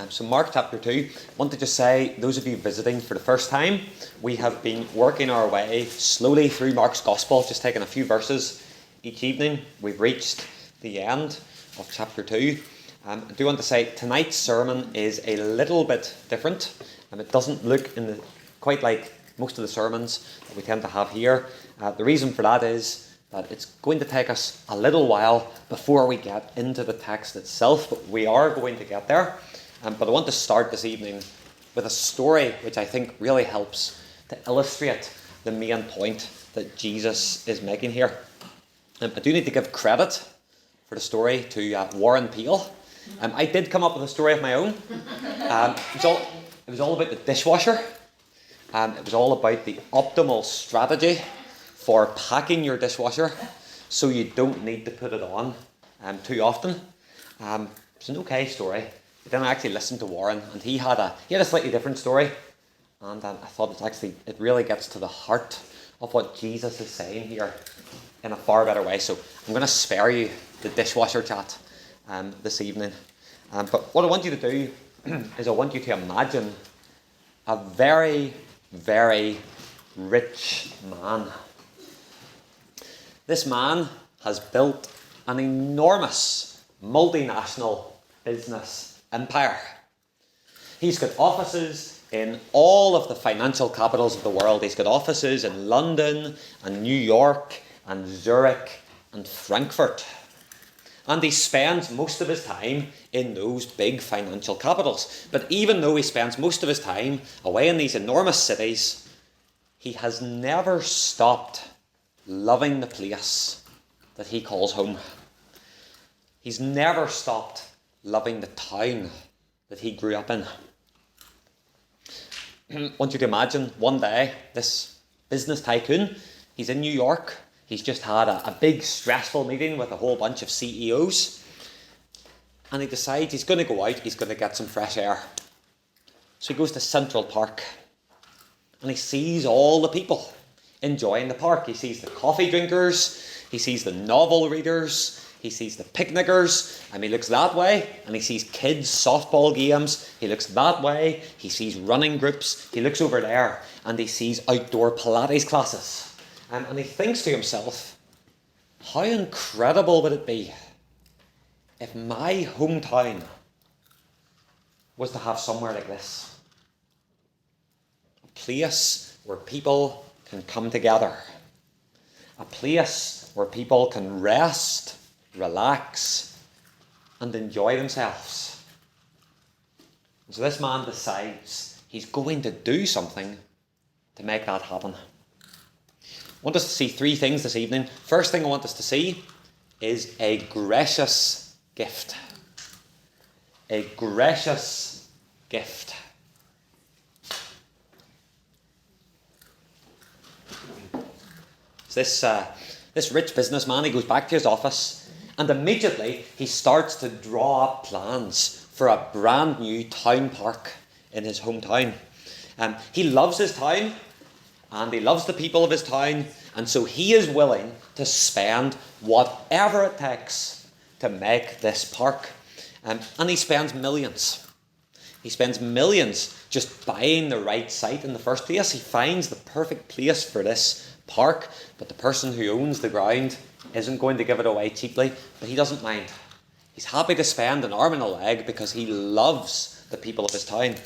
So Mark chapter 2, I want to just say, those of you visiting for the first time, we have been working our way slowly through Mark's Gospel, just taking a few verses each evening. We've reached the end of chapter 2. I do want to say tonight's sermon is a little bit different. It doesn't look quite like most of the sermons that we tend to have here. The reason for that is that it's going to take us a little while before we get into the text itself, but we are going to get there. But I want to start this evening with a story which I think really helps to illustrate the main point that Jesus is making here. I do need to give credit for the story to Warren Peel. I did come up with a story of my own. It was all about the dishwasher. It was all about the optimal strategy for packing your dishwasher so you don't need to put it on too often. It's an okay story. But then I actually listened to Warren, and he had a slightly different story, and I thought it really gets to the heart of what Jesus is saying here in a far better way. So I'm going to spare you the dishwasher chat this evening. But what I want you to do is I want you to imagine a very, very rich man. This man has built an enormous multinational business empire. He's got offices in all of the financial capitals of the world. He's got offices in London and New York and Zurich and Frankfurt. And he spends most of his time in those big financial capitals. But even though he spends most of his time away in these enormous cities, he has never stopped loving the place that he calls home. He's never stopped loving the town that he grew up in. I want you to imagine one day, this business tycoon, he's in New York. He's just had a big stressful meeting with a whole bunch of CEOs. And he decides he's going to go out, he's going to get some fresh air. So he goes to Central Park. And he sees all the people enjoying the park. He sees the coffee drinkers, he sees the novel readers, he sees the picnickers, and he looks that way, and he sees kids' softball games. He looks that way, he sees running groups. He looks over there, and he sees outdoor Pilates classes. And he thinks to himself, how incredible would it be if my hometown was to have somewhere like this? A place where people can come together. A place where people can rest, relax, and enjoy themselves. And so this man decides he's going to do something to make that happen. I want us to see three things this evening. First thing I want us to see is a gracious gift. A gracious gift. So this rich businessman, he goes back to his office, and immediately he starts to draw up plans for a brand new town park in his hometown. He loves his town, and he loves the people of his town, and so he is willing to spend whatever it takes to make this park. And he spends millions. He spends millions just buying the right site in the first place. He finds the perfect place for this park, but the person who owns the ground isn't going to give it away cheaply, but he doesn't mind. He's happy to spend an arm and a leg because he loves the people of his town.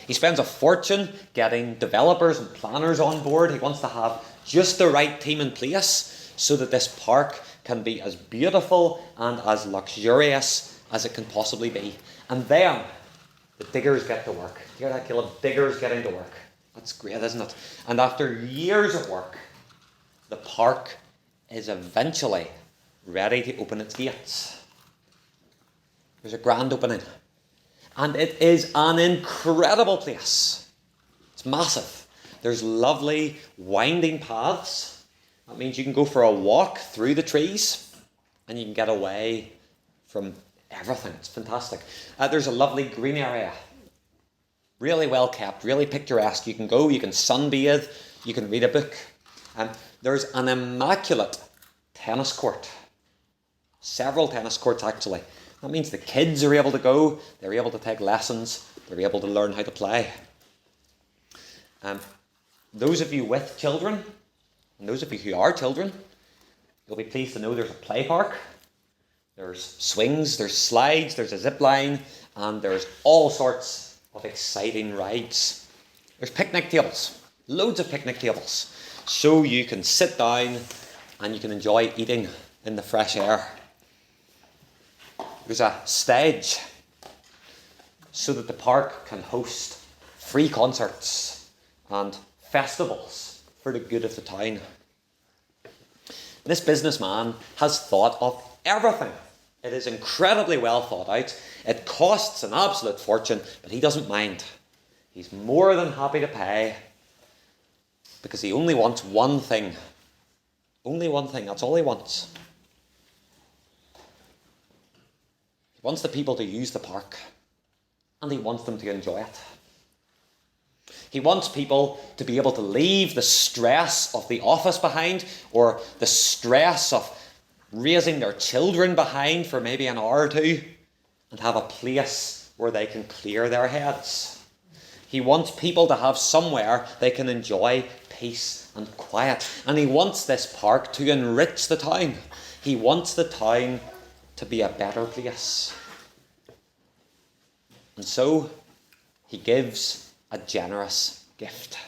He spends a fortune getting developers and planners on board. He wants to have just the right team in place so that this park can be as beautiful and as luxurious as it can possibly be. And then the diggers get to work. You hear that, Caleb? Diggers getting to work. That's great, isn't it? And after years of work, the park is eventually ready to open its gates. There's a grand opening. And it is an incredible place. It's massive. There's lovely winding paths. That means you can go for a walk through the trees and you can get away from everything. It's fantastic. There's a lovely green area. Really well kept, really picturesque. You can go, you can sunbathe, you can read a book. There's an immaculate tennis court. Several tennis courts actually. That means the kids are able to go, they're able to take lessons, they're able to learn how to play. Those of you with children, and those of you who are children, you'll be pleased to know there's a play park. There's swings, there's slides, there's a zip line, and there's all sorts of exciting rides. There's picnic tables, loads of picnic tables, so you can sit down and you can enjoy eating in the fresh air. There's a stage so that the park can host free concerts and festivals for the good of the town. This businessman has thought of everything. It is incredibly well thought out. It costs an absolute fortune, but he doesn't mind. He's more than happy to pay because he only wants one thing. Only one thing, that's all he wants. He wants the people to use the park, and he wants them to enjoy it. He wants people to be able to leave the stress of the office behind, or the stress of raising their children behind for maybe an hour or two, and have a place where they can clear their heads. He wants people to have somewhere they can enjoy peace and quiet. And he wants this park to enrich the town. He wants the town to be a better place. And so he gives a generous gift.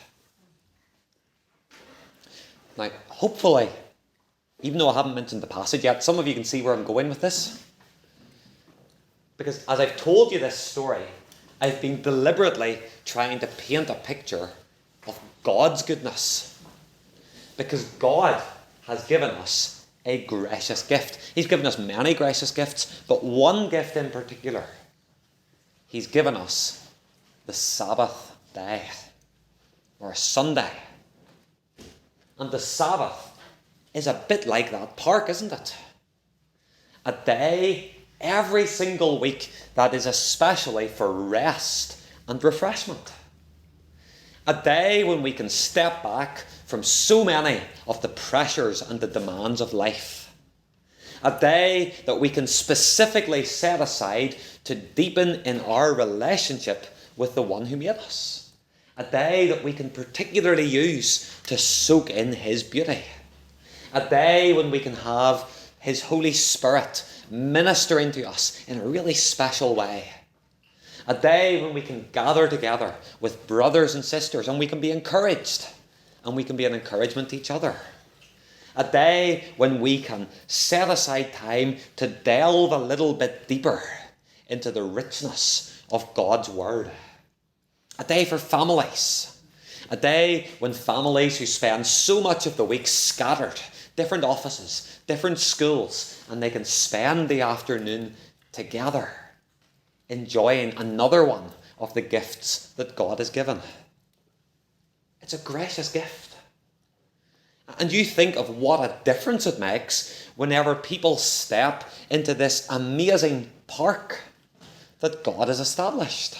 Now, hopefully, even though I haven't mentioned the passage yet, some of you can see where I'm going with this. Because as I've told you this story, I've been deliberately trying to paint a picture of God's goodness. Because God has given us a gracious gift. He's given us many gracious gifts, but one gift in particular. He's given us the Sabbath day, or a Sunday. And the Sabbath is a bit like that park, isn't it? A day every single week that is especially for rest and refreshment. A day when we can step back from so many of the pressures and the demands of life. A day that we can specifically set aside to deepen in our relationship with the one who made us. A day that we can particularly use to soak in his beauty. A day when we can have his Holy Spirit ministering to us in a really special way. A day when we can gather together with brothers and sisters and we can be encouraged and we can be an encouragement to each other. A day when we can set aside time to delve a little bit deeper into the richness of God's Word. A day for families. A day when families who spend so much of the week scattered, different offices, different schools, and they can spend the afternoon together, enjoying another one of the gifts that God has given. It's a gracious gift. And you think of what a difference it makes whenever people step into this amazing park that God has established.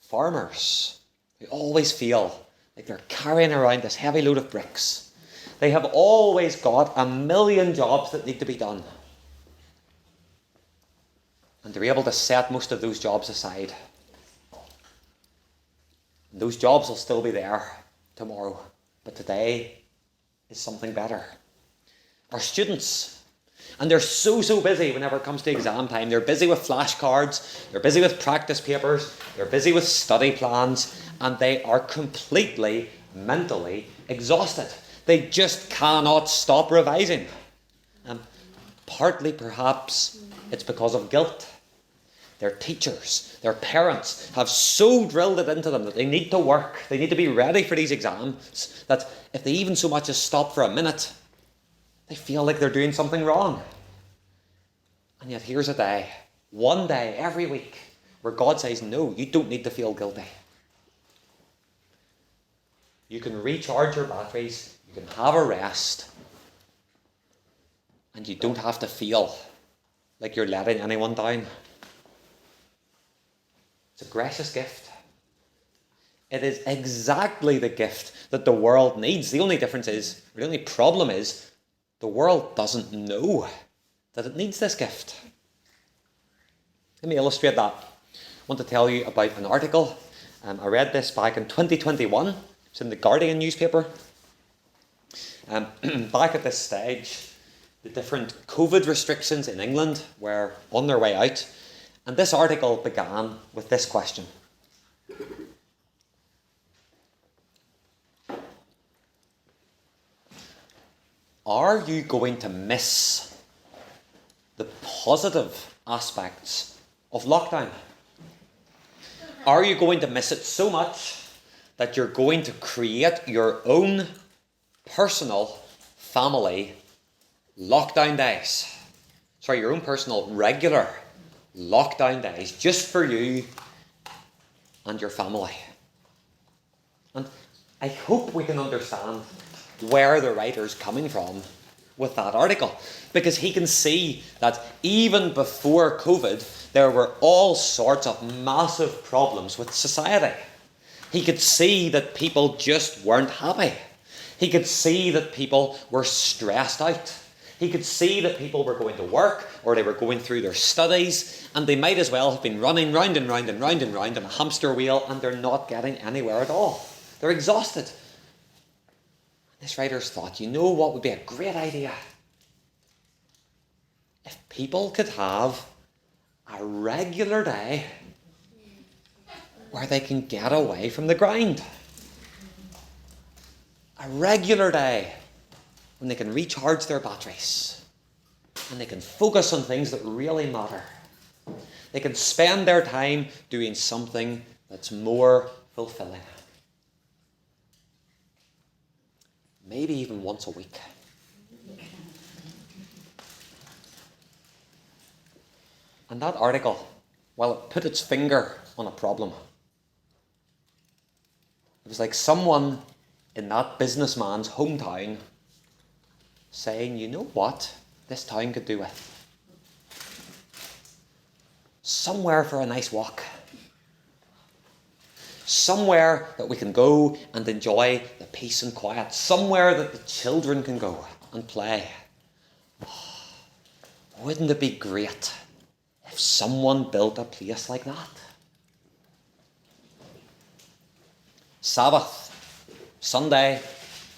Farmers, they always feel like they're carrying around this heavy load of bricks. They have always got a million jobs that need to be done. And they're able to set most of those jobs aside. And those jobs will still be there tomorrow. But today is something better. Our students, and they're so busy whenever it comes to exam time. They're busy with flashcards, they're busy with practice papers, they're busy with study plans, and they are completely mentally exhausted. They just cannot stop revising. And partly perhaps it's because of guilt. Their teachers, their parents have so drilled it into them that they need to work, they need to be ready for these exams, that if they even so much as stop for a minute, they feel like they're doing something wrong. And yet here's a day, one day every week, where God says, no, you don't need to feel guilty. You can recharge your batteries, you can have a rest, and you don't have to feel like you're letting anyone down. It's a gracious gift. It is exactly the gift that the world needs. The only difference is, or the only problem is, the world doesn't know that it needs this gift. Let me illustrate that. I want to tell you about an article. I read this back in 2021. It's in the Guardian newspaper. Back at this stage, the different COVID restrictions in England were on their way out. And this article began with this question. Are you going to miss the positive aspects of lockdown? Are you going to miss it so much that you're going to create your own personal family lockdown days? Sorry, your own personal regular lockdown days just for you and your family. And I hope we can understand where the writer's coming from with that article, because he can see that even before COVID, there were all sorts of massive problems with society. He could see that people just weren't happy. He could see that people were stressed out. He could see that people were going to work, or they were going through their studies, and they might as well have been running round and round and round and round on a hamster wheel, and they're not getting anywhere at all. They're exhausted. This writer's thought, you know what would be a great idea? If people could have a regular day where they can get away from the grind. A regular day when they can recharge their batteries and they can focus on things that really matter. They can spend their time doing something that's more fulfilling. Maybe even once a week. And that article, well, it put its finger on a problem. It was like someone in that businessman's hometown saying, you know what this town could do with? Somewhere for a nice walk. Somewhere that we can go and enjoy the peace and quiet. Somewhere that the children can go and play. Oh, wouldn't it be great if someone built a place like that? Sabbath, Sunday,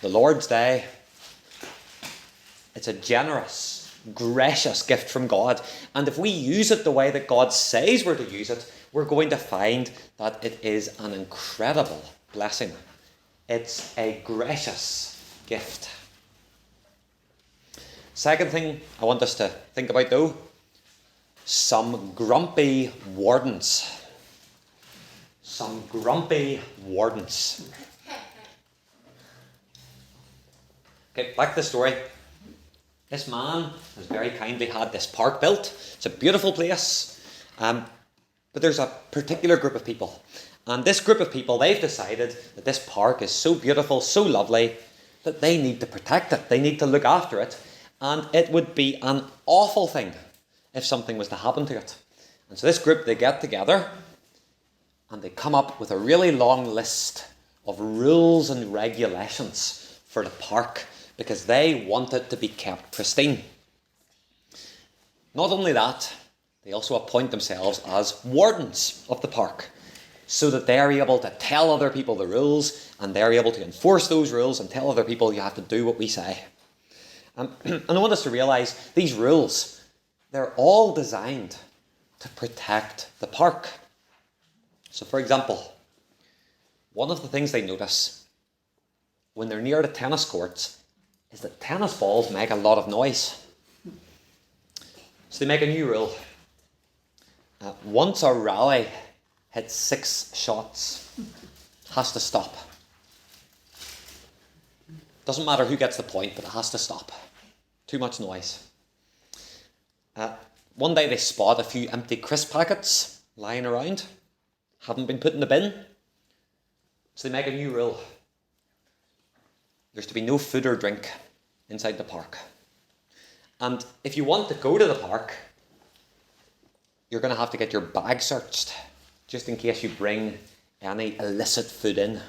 the Lord's Day. It's a generous, gracious gift from God. And if we use it the way that God says we're to use it, we're going to find that it is an incredible blessing. It's a gracious gift. Second thing I want us to think about, though, some grumpy wardens. Some grumpy wardens. Okay, back to the story. This man has very kindly had this park built. It's a beautiful place. But there's a particular group of people. And this group of people, they've decided that this park is so beautiful, so lovely, that they need to protect it. They need to look after it. And it would be an awful thing if something was to happen to it. And so this group, they get together and they come up with a really long list of rules and regulations for the park because they want it to be kept pristine. Not only that, they also appoint themselves as wardens of the park so that they're able to tell other people the rules and they're able to enforce those rules and tell other people you have to do what we say. And I want us to realise these rules, they're all designed to protect the park. So for example, one of the things they notice when they're near the tennis courts is that tennis balls make a lot of noise. So they make a new rule. Once a rally hits 6 shots, has to stop. Doesn't matter who gets the point, but it has to stop. Too much noise. One day they spot a few empty crisp packets lying around, haven't been put in the bin. So they make a new rule. There's to be no food or drink inside the park. And if you want to go to the park, you're going to have to get your bag searched, just in case you bring any illicit food in.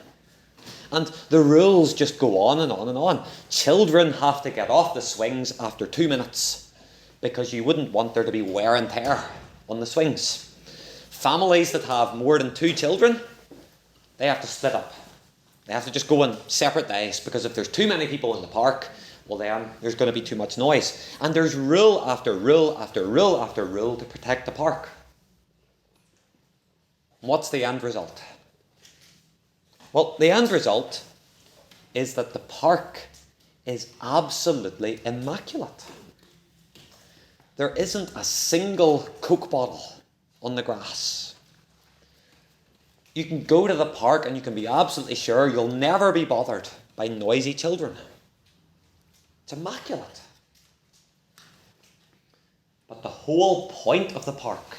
And the rules just go on and on and on. Children have to get off the swings after 2 minutes. because you wouldn't want there to be wear and tear on the swings. Families that have more than 2 children, they have to split up. They have to just go on separate days, because if there's too many people in the park, well then there's going to be too much noise. And there's rule after rule after rule after rule to protect the park. What's the end result? Well, the end result is that the park is absolutely immaculate. There isn't a single Coke bottle on the grass. You can go to the park and you can be absolutely sure you'll never be bothered by noisy children. It's immaculate. But the whole point of the park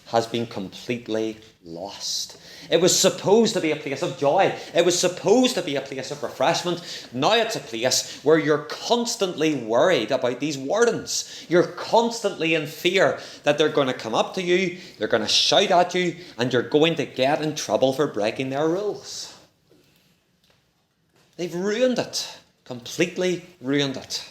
has been completely lost. It was supposed to be a place of joy. It was supposed to be a place of refreshment. Now it's a place where you're constantly worried about these wardens. You're constantly in fear that they're going to come up to you, they're going to shout at you, and you're going to get in trouble for breaking their rules. They've ruined it. Completely ruined it.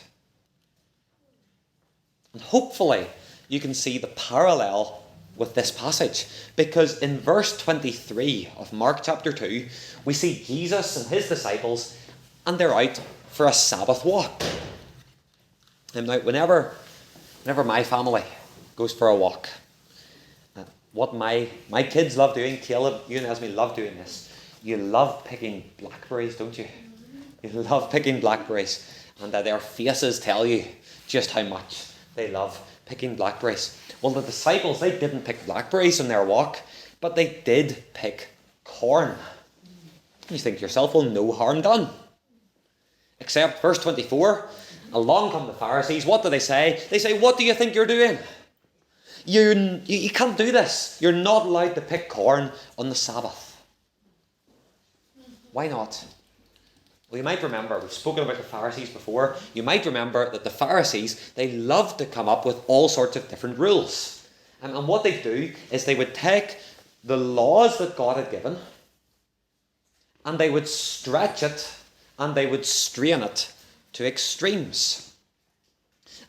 And hopefully you can see the parallel with this passage, because in verse 23 of Mark chapter 2 we see Jesus and his disciples, and they're out for a Sabbath walk. And now whenever my family goes for a walk, what my kids love doing, Caleb, you and Esme love doing this. You love picking blackberries, don't you? You love picking blackberries, and their faces tell you just how much they love picking blackberries. Well, the disciples, they didn't pick blackberries on their walk, but they did pick corn. You think to yourself, well, no harm done. Except, verse 24, along come the Pharisees. What do they say? They say, what do you think you're doing? You can't do this. You're not allowed to pick corn on the Sabbath. Why not? Well, you might remember, we've spoken about the Pharisees before, you might remember that the Pharisees, they loved to come up with all sorts of different rules. And what they'd do is they would take the laws that God had given, and they would stretch it, and they would strain it to extremes.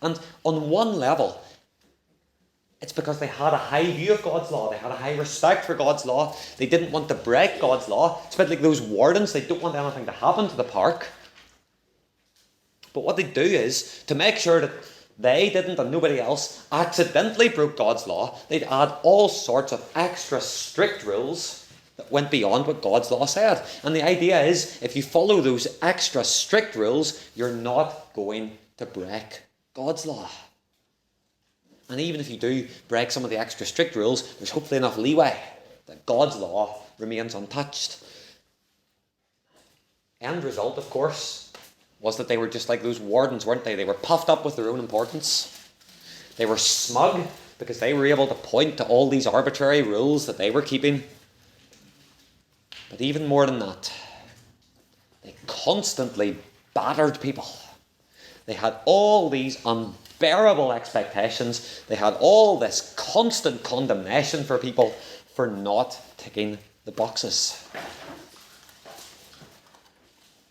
And on one level, it's because they had a high view of God's law. They had a high respect for God's law. They didn't want to break God's law. It's a bit like those wardens. They don't want anything to happen to the park. But what they do is, to make sure that they didn't and nobody else accidentally broke God's law, they'd add all sorts of extra strict rules that went beyond what God's law said. And the idea is, if you follow those extra strict rules, you're not going to break God's law. And even if you do break some of the extra strict rules, there's hopefully enough leeway that God's law remains untouched. End result, of course, was that they were just like those wardens, weren't they? They were puffed up with their own importance. They were smug because they were able to point to all these arbitrary rules that they were keeping. But even more than that, they constantly battered people. They had all these unbearable expectations. They had all this constant condemnation for people for not ticking the boxes.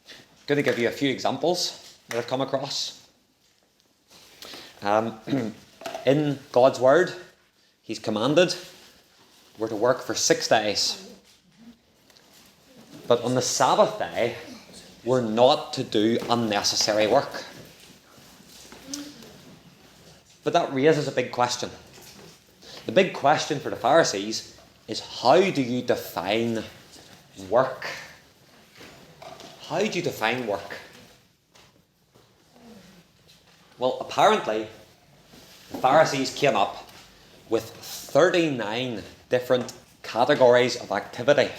I'm going to give you a few examples that I've come across. In God's Word, He's commanded we're to work for 6 days. But on the Sabbath day, we're not to do unnecessary work. But that raises a big question. The big question for the Pharisees is, how do you define work? How do you define work? Well, apparently, the Pharisees came up with 39 different categories of activity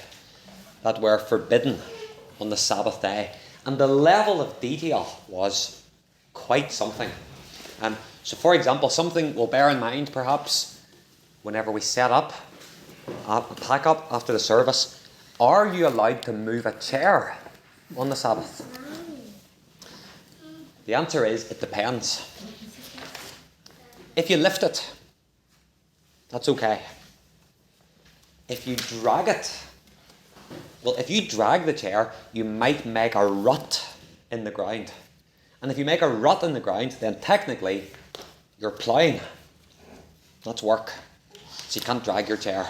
that were forbidden on the Sabbath day. And the level of detail was quite something. So, for example, something we'll bear in mind, perhaps, whenever we set up, pack up after the service, are you allowed to move a chair on the Sabbath? The answer is, it depends. If you lift it, that's okay. If you drag it, well, if you drag the chair, you might make a rut in the ground. And if you make a rut in the ground, then technically You're ploughing. That's work. So you can't drag your chair.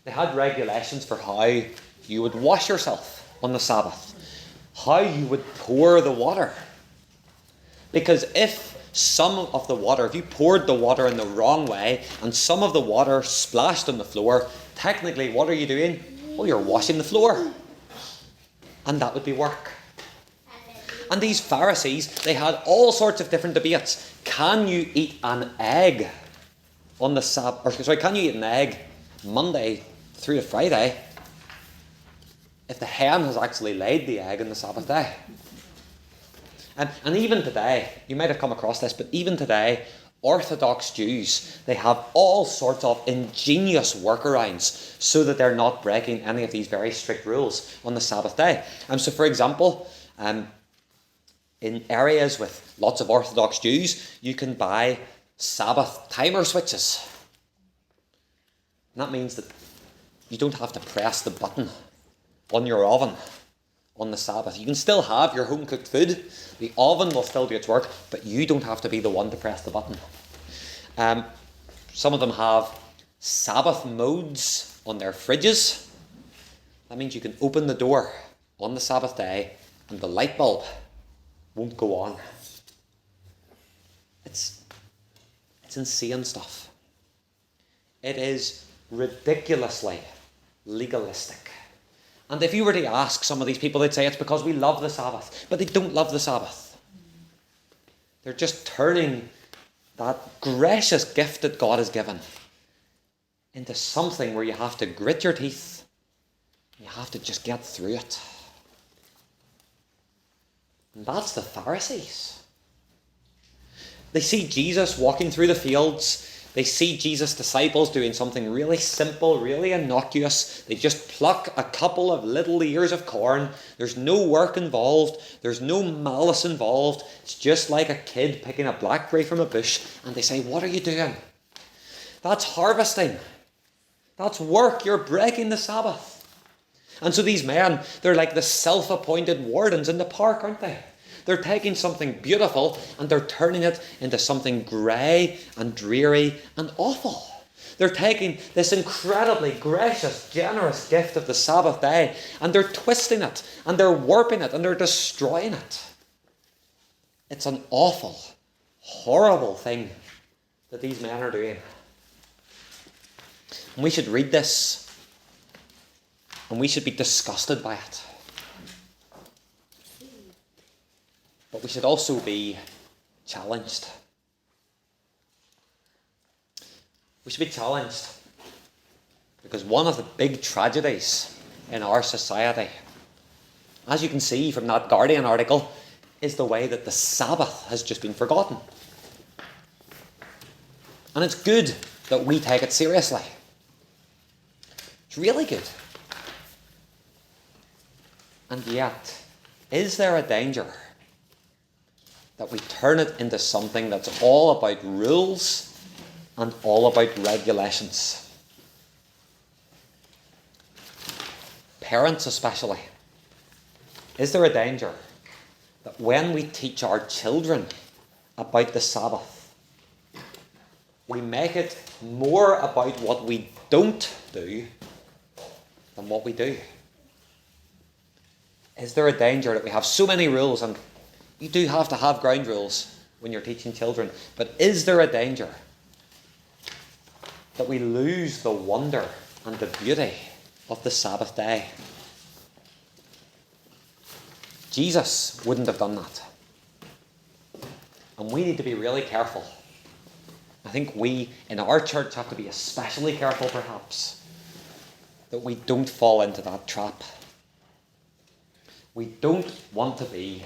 They had regulations for how you would wash yourself on the Sabbath, how you would pour the water. Because if you poured the water in the wrong way and some of the water splashed on the floor, technically what are you doing? Well, you're washing the floor. And that would be work. And these Pharisees, they had all sorts of different debates. Can you eat an egg on the Sabbath? Can you eat an egg Monday through to Friday if the hen has actually laid the egg on the Sabbath day? And even today, you might have come across this, but even today, Orthodox Jews, they have all sorts of ingenious workarounds so that they're not breaking any of these very strict rules on the Sabbath day. So for example, in areas with lots of Orthodox Jews, you can buy Sabbath timer switches. And that means that you don't have to press the button on your oven on the Sabbath. You can still have your home cooked food. The oven will still do its work, but you don't have to be the one to press the button. Some of them have Sabbath modes on their fridges. That means you can open the door on the Sabbath day and the light bulb won't go on. It's insane stuff. It is ridiculously legalistic. And if you were to ask some of these people, they'd say it's because we love the Sabbath. But they don't love the Sabbath. They're just turning that gracious gift that God has given into something where you have to grit your teeth. You have to just get through it. And that's the Pharisees. They see Jesus walking through the fields. They see Jesus' disciples doing something really simple, really innocuous. They just pluck a couple of little ears of corn. There's no work involved. There's no malice involved. It's just like a kid picking a blackberry from a bush. And they say, what are you doing? That's harvesting. That's work. You're breaking the Sabbath. And so these men, they're like the self-appointed wardens in the park, aren't they? They're taking something beautiful and they're turning it into something grey and dreary and awful. They're taking this incredibly gracious, generous gift of the Sabbath day and they're twisting it and they're warping it and they're destroying it. It's an awful, horrible thing that these men are doing. And we should read this and we should be disgusted by it. But we should also be challenged. We should be challenged because one of the big tragedies in our society, as you can see from that Guardian article, is the way that the Sabbath has just been forgotten. And it's good that we take it seriously. It's really good. And yet, is there a danger that we turn it into something that's all about rules and all about regulations? Parents especially. Is there a danger that when we teach our children about the Sabbath, we make it more about what we don't do than what we do? Is there a danger that we have so many rules, and you do have to have ground rules when you're teaching children, but is there a danger that we lose the wonder and the beauty of the Sabbath day? Jesus wouldn't have done that. And we need to be really careful. I think we in our church have to be especially careful perhaps that we don't fall into that trap. We don't want to be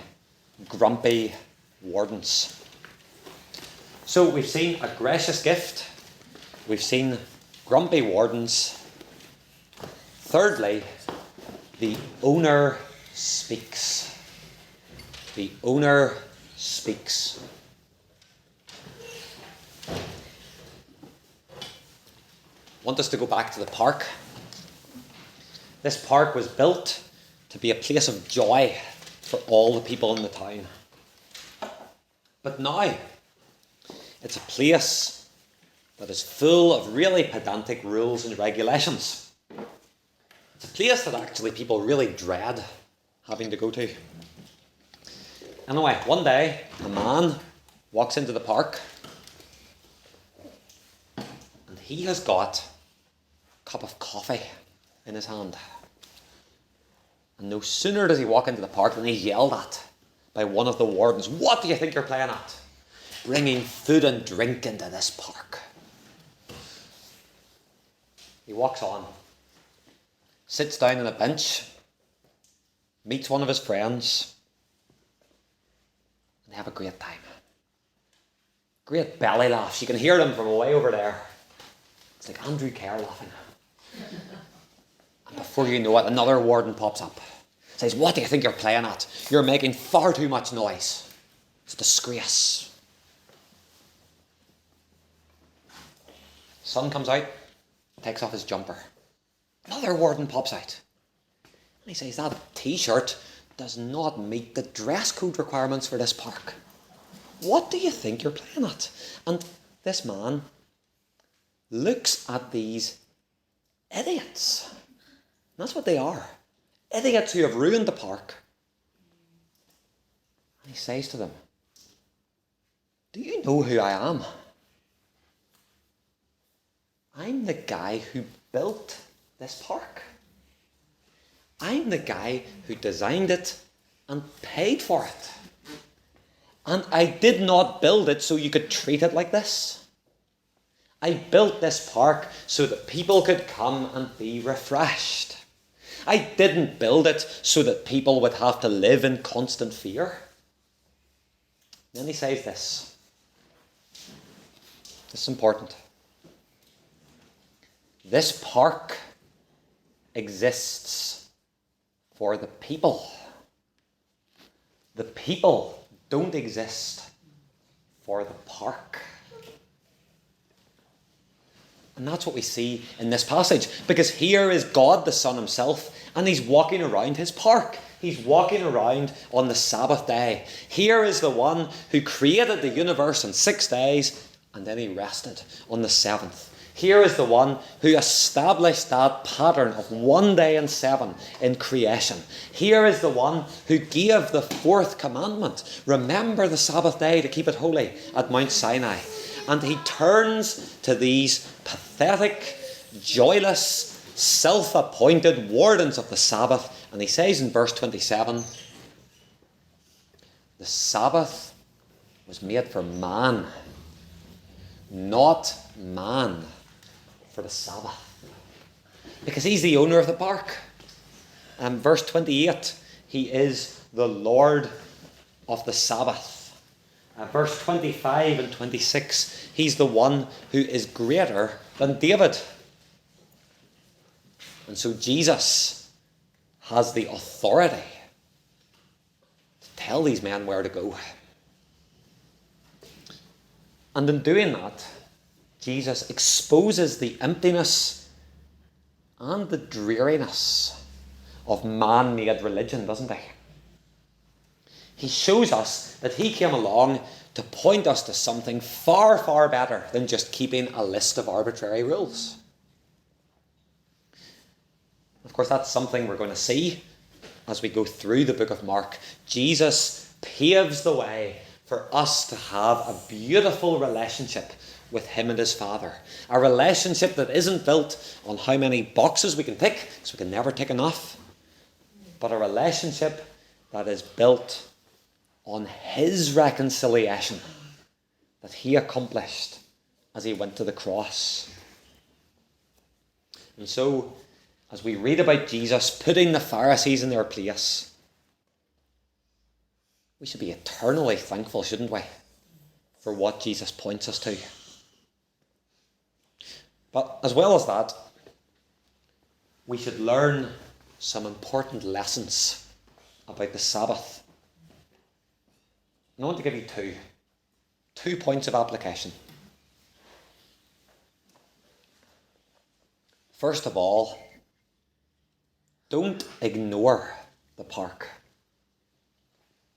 grumpy wardens. So we've seen a gracious gift. We've seen grumpy wardens. Thirdly, the owner speaks. The owner speaks. I want us to go back to the park. This park was built to be a place of joy for all the people in the town. But now, it's a place that is full of really pedantic rules and regulations. It's a place that actually people really dread having to go to. Anyway, one day, a man walks into the park and he has got a cup of coffee in his hand. And no sooner does he walk into the park than he's yelled at by one of the wardens. "What do you think you're playing at? Bringing food and drink into this park." He walks on, sits down on a bench, meets one of his friends, and they have a great time. Great belly laughs. You can hear them from way over there. It's like Andrew Kerr laughing. And before you know it, another warden pops up. Says, "What do you think you're playing at? You're making far too much noise. It's a disgrace." Son comes out, takes off his jumper. Another warden pops out. And he says, "That t-shirt does not meet the dress code requirements for this park. What do you think you're playing at?" And this man looks at these idiots. And that's what they are. Idiots who have ruined the park. And he says to them, "Do you know who I am? I'm the guy who built this park. I'm the guy who designed it and paid for it. And I did not build it so you could treat it like this. I built this park so that people could come and be refreshed. I didn't build it so that people would have to live in constant fear." Then he says this. This is important. This park exists for the people. The people don't exist for the park. And that's what we see in this passage. Because here is God the Son himself, and he's walking around his park. He's walking around on the Sabbath day. Here is the one who created the universe in 6 days, and then he rested on the 7th. Here is the one who established that pattern of 1 day in 7 in creation. Here is the one who gave the 4th commandment. Remember the Sabbath day to keep it holy at Mount Sinai. And he turns to these pathetic, joyless, self-appointed wardens of the Sabbath, and he says in verse 27, "The Sabbath was made for man, not man for the Sabbath." Because he's the owner of the park. And verse 28, he is the Lord of the Sabbath. Verse 25 and 26, he's the one who is greater than David. And so Jesus has the authority to tell these men where to go. And in doing that, Jesus exposes the emptiness and the dreariness of man-made religion, doesn't he? He shows us that he came along to point us to something far, far better than just keeping a list of arbitrary rules. Of course, that's something we're going to see as we go through the book of Mark. Jesus paves the way for us to have a beautiful relationship with him and his Father. A relationship that isn't built on how many boxes we can tick, because we can never tick enough, but a relationship that is built on his reconciliation that he accomplished as he went to the cross. And so, as we read about Jesus putting the Pharisees in their place, we should be eternally thankful, shouldn't we, for what Jesus points us to. But as well as that, we should learn some important lessons about the Sabbath. And I want to give you two points of application. First of all, don't ignore the park.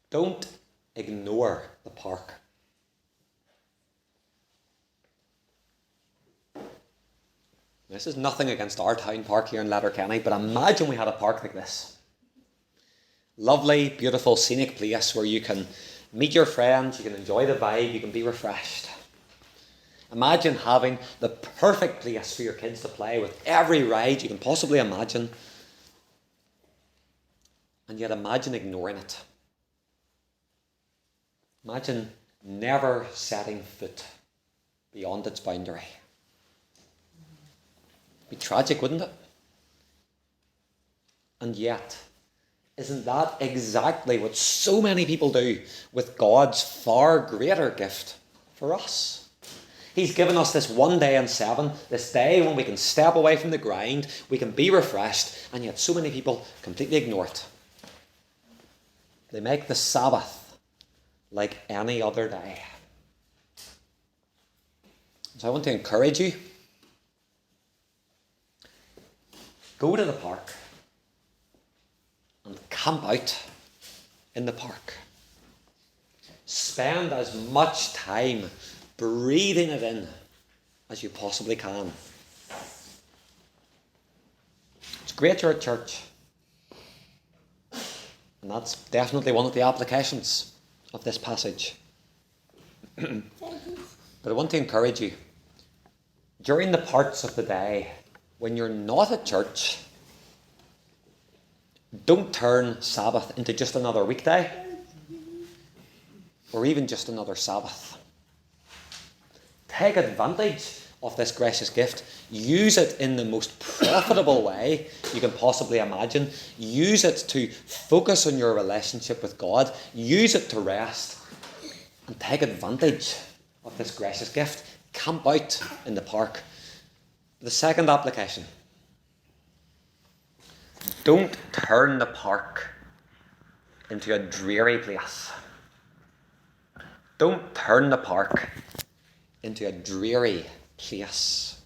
Don't ignore the park. This is nothing against our town park here in Letterkenny, but imagine we had a park like this. Lovely, beautiful, scenic place where you can meet your friends, you can enjoy the vibe, you can be refreshed. Imagine having the perfect place for your kids to play with every ride you can possibly imagine. And yet imagine ignoring it. Imagine never setting foot beyond its boundary. It'd be tragic, wouldn't it? And yet, isn't that exactly what so many people do with God's far greater gift for us? He's given us this one day in 7, this day when we can step away from the grind, we can be refreshed, and yet so many people completely ignore it. They make the Sabbath like any other day. So I want to encourage you, go to the park and camp out in the park. Spend as much time breathing it in as you possibly can. It's great you're at church. And that's definitely one of the applications of this passage. But I want to encourage you, during the parts of the day when you're not at church, don't turn Sabbath into just another weekday or even just another Sabbath. Take advantage of this gracious gift. Use it in the most profitable way you can possibly imagine. Use it to focus on your relationship with God. Use it to rest. And take advantage of this gracious gift. Camp out in the park. The second application. Don't turn the park into a dreary place. Don't turn the park into a dreary place.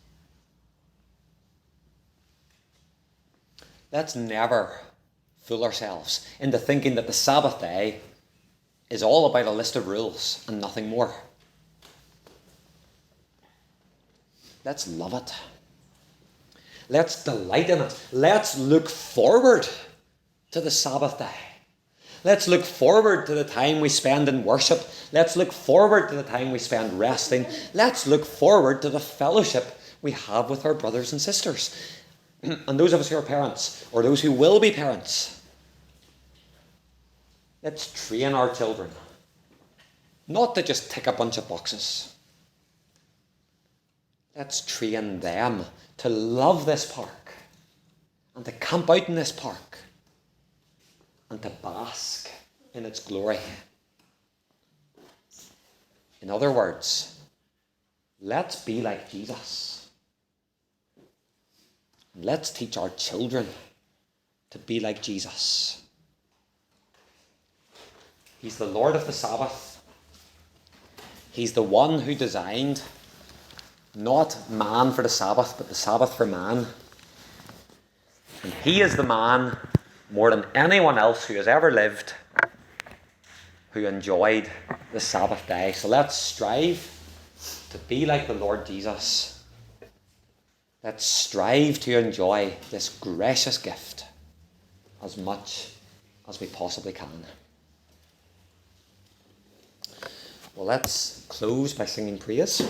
Let's never fool ourselves into thinking that the Sabbath day is all about a list of rules and nothing more. Let's love it. Let's delight in it. Let's look forward to the Sabbath day. Let's look forward to the time we spend in worship. Let's look forward to the time we spend resting. Let's look forward to the fellowship we have with our brothers and sisters. And those of us who are parents, or those who will be parents, let's train our children not to just tick a bunch of boxes. Let's train them to love this park and to camp out in this park and to bask in its glory. In other words, let's be like Jesus. Let's teach our children to be like Jesus. He's the Lord of the Sabbath. He's the one who designed not man for the Sabbath, but the Sabbath for man. And he is the man, more than anyone else who has ever lived, who enjoyed the Sabbath day. So let's strive to be like the Lord Jesus. Let's strive to enjoy this gracious gift as much as we possibly can. Well, let's close by singing praise.